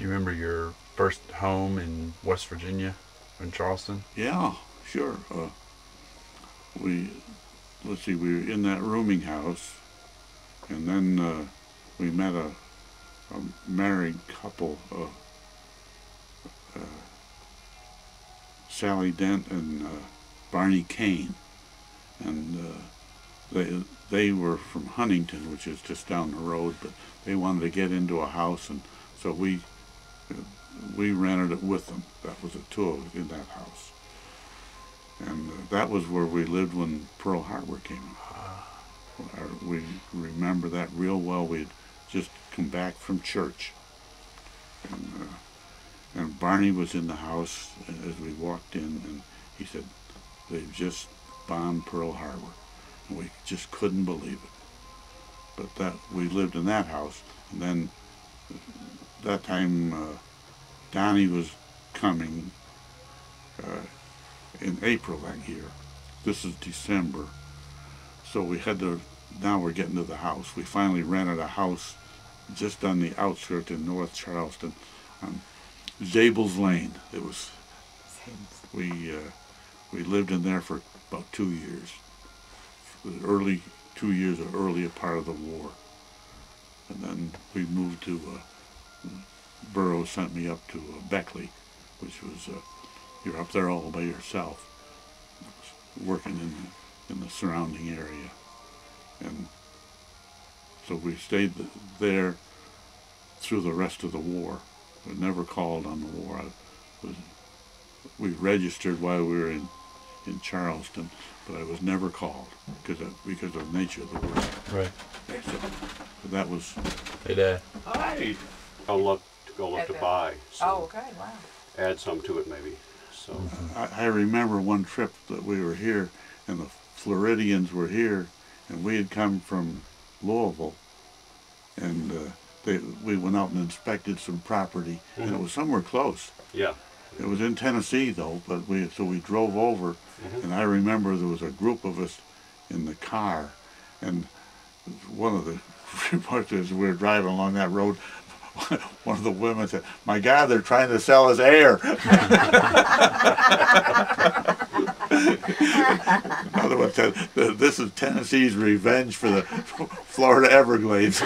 Do you remember your first home in West Virginia, in Charleston? Yeah, sure. We let's see, we were in that rooming house, and then we met a married couple, uh, Sally Dent and Barney Kane, and they were from Huntington, which is just down the road, but they wanted to get into a house, and so we rented it with them. That was the two of us in that house, and that was where we lived when Pearl Harbor came up. We remember that real well. We'd just come back from church, and Barney was in the house as we walked in, and he said, "They've just bombed Pearl Harbor," and we just couldn't believe it. But that we lived in that house, and then that time Donnie was coming in April that year. This is December, so we had to. Now we're getting to the house. We finally rented a house just on the outskirts in North Charleston, on Zabel's Lane. It was we lived in there for about 2 years. The early 2 years, the earlier part of the war, and then we moved to. Burroughs sent me up to Beckley, which was you're up there all by yourself, working in the surrounding area, and so we stayed there through the rest of the war. We never called on the war. We registered while we were in Charleston, but I was never called because of the nature of the work. Right. So that was. Hey, Dad. Hi. I'll look to buy. So Oh, okay, wow. add some to it maybe. So I remember one trip that we were here, and the Floridians were here, and we had come from Louisville, and we went out and inspected some property, and it was somewhere close. yeah. It was in Tennessee though, but we drove over, and I remember there was a group of us in the car, and one of the reports as we were driving along that road, one of the women said, "My God, they're trying to sell us air." Another one said, "This is Tennessee's revenge for the Florida Everglades."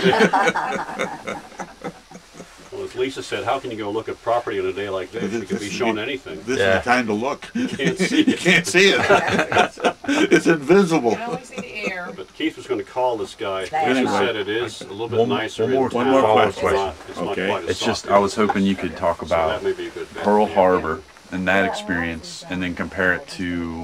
Well, as Lisa said, how can you go look at property on a day like this? You can be shown anything. This is the time to look. You can't see You it. can't see it. It's invisible. You can only see the air. But Keith was going to call this guy. As Anyway. you said, it is a little bit One nicer. more in town. follow-up It's not Okay. quite as It's just, soft. I was hoping you could talk So about that may be a good bet. Pearl Yeah. Harbor and that experience, and then compare it to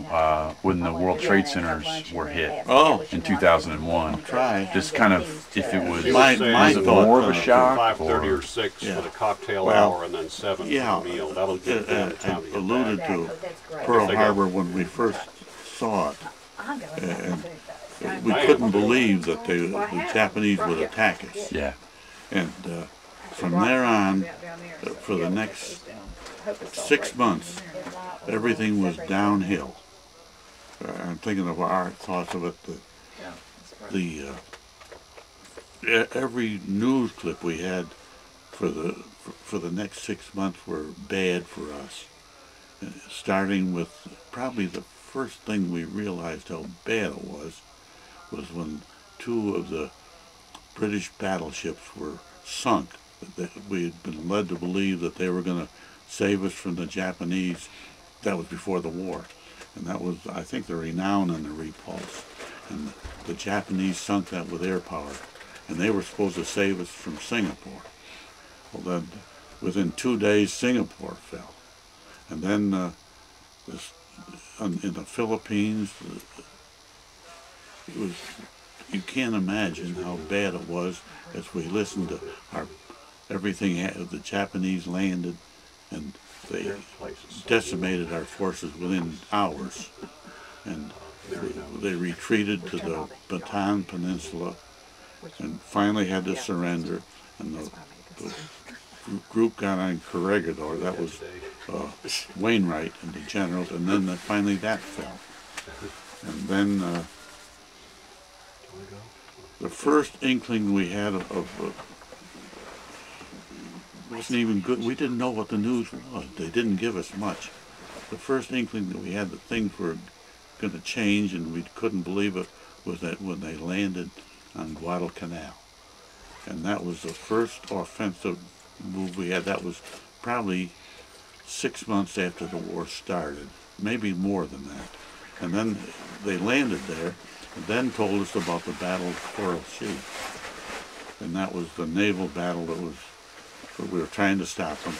when the World Trade Centers were hit Oh, in 2001. try. Just kind of, if it was, You My- were saying my was it thought, more of a shock? 5:30 Or, or 6 Yeah. for the cocktail Well, hour, and then 7 yeah, for the meal. That'll get them to I town to get alluded back. to Pearl Harbor when we first saw it. We couldn't believe that the Japanese would attack us. yeah. And from there on, for the next 6 months, everything was downhill. I'm thinking of our thoughts of it. Every news clip we had for the next 6 months were bad for us. Starting with probably the first thing we realized how bad it was when 2 of the British battleships were sunk. We had been led to believe that they were going to save us from the Japanese. That was before the war, and that was, I think, the Renown and the Repulse. And the Japanese sunk that with air power, and they were supposed to save us from Singapore. Well, then, within 2 days, Singapore fell, and then in the Philippines, it was. You can't imagine how bad it was as we listened to everything. The Japanese landed, and they decimated our forces within hours, and they retreated to the Bataan Peninsula, and finally had to surrender. And the group got on Corregidor. That was Wainwright and the generals, and then finally that fell. And then the first inkling we had of wasn't even good. We didn't know what the news was. They didn't give us much. The first inkling that we had that things were going to change, and we couldn't believe it, was that when they landed on Guadalcanal. And that was the first offensive move we had. That was probably 6 months after the war started, maybe more than that. And then they landed there, and then told us about the Battle of Coral Sea. And that was the naval battle that we were trying to stop them.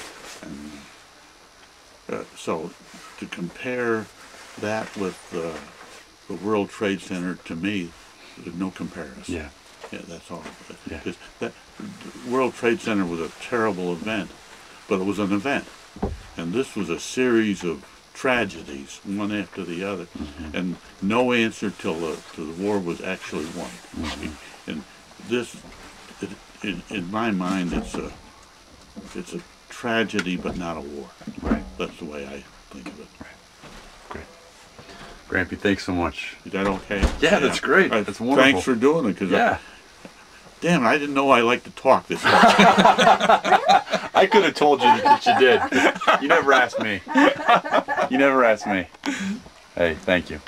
And so to compare that with the World Trade Center, to me, there's no comparison. Yeah. Yeah, that's all. Yeah. Because that World Trade Center was a terrible event, but it was an event. And this was a series of tragedies, one after the other, and no answer till the war was actually won. And this, in my mind, it's a tragedy, but not a war. Right. That's the way I think of it. Great. Grampy, thanks so much. Is that okay? Yeah, that's great. That's wonderful. Thanks for doing it. Cause yeah. Damn, I didn't know I liked to talk this much. I could have told you that you did. You never asked me. You never asked me. Hey, thank you.